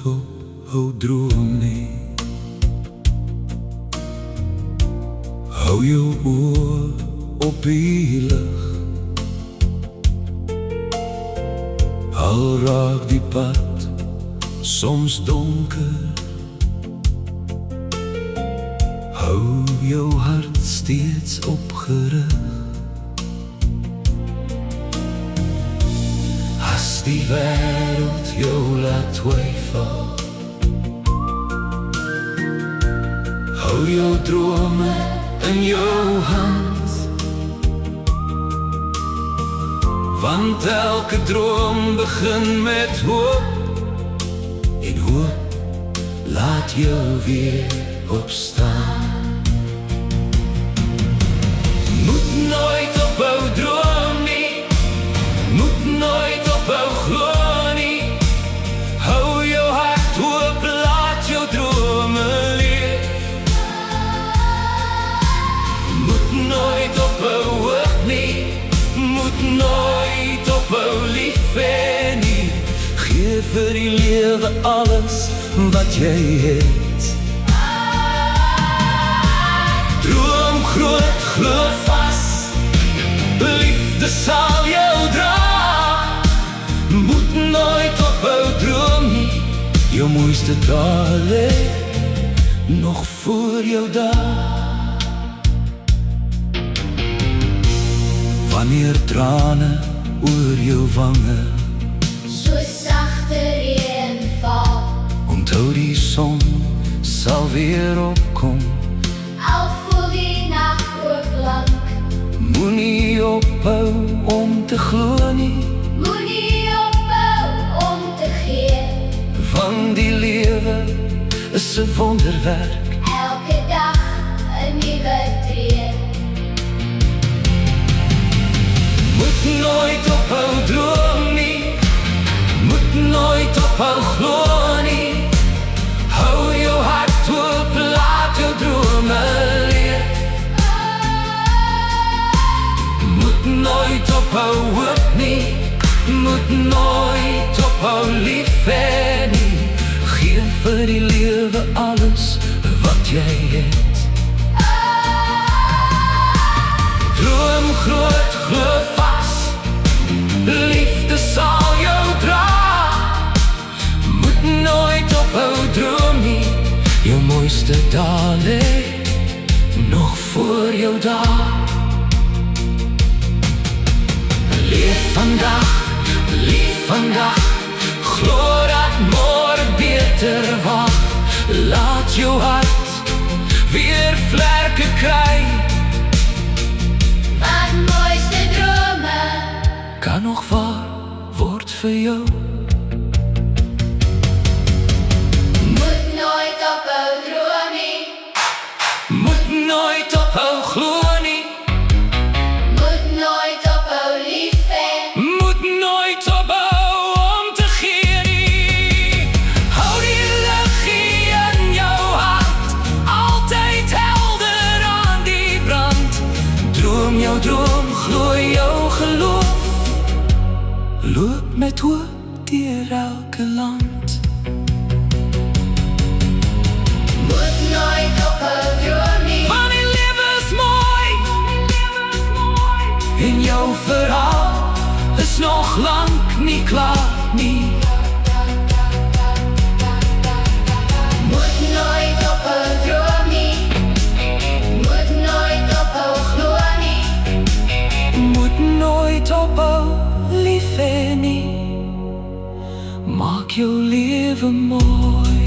nooit ophou droom nie. Hou jou oor op die lig, al raak die pad soms donker. Hou jou hart steeds opgerig. As die wêreld jou laat twyfel, hou jou drome in jou hand, want elke droom begin met hoop, en hoop laat jou weer opstaan. Moet nooit ophou droom nie, moet nooit ophou glo nie. Hou jou hart oop, laat jou drome leef. Moet nooit ophou hoop nie, moet nooit ophou lief hê nie. Gee vir die lewe alles wat jy het. Droom groot, glo vas, liefde sal jou dra. Moet nooit ophou droom nie, jou mooiste dae lê nog voor jou daar. Wanneer trane oor jou wange so sagte reën val, onthou die son sal weer opkom. al voel die nag ook lank. Moenie ophou om te glo nie, Moenie ophou om te gee, van die lewe is 'n wonderwerk. elke dag 'n nuwe tree. Moet nooit ophou droom nie, moet nooit ophou glo nie. Hou jou hart oop, laat jou drome leef. Moet nooit ophou hoop nie, moet nooit ophou lief hê nie. Gee vir die lewe alles wat jy het. Droom groot, glo vas, liefde sal jou dra. Moet nooit ophou droom nie, jou mooiste dae lê nog voor jou daar. Leef vandag, lief vandag, glo dat môre beter wag. Laat jou hart weer vlerke kry, Want mooiste drome kan nog waar word vir jou. moet nooit ophou droom nie, Moet nooit ophou glo nie, moet nooit ophou lief hê. moet nooit ophou om te gee nie. Hou die liggie in jou hart, altyd helder aan die brand. Droom jou droom, glo jou geloof, loop met hoop deur elke land. Moet nooit ophou droom nie, Want die lewe is mooi, en jou verhaal is nog lank nie klaar nie. moet nooit ophou droom nie, moet nooit ophou glo nie. Moet nooit ophou lief hê nie, maak jou lewe mooi.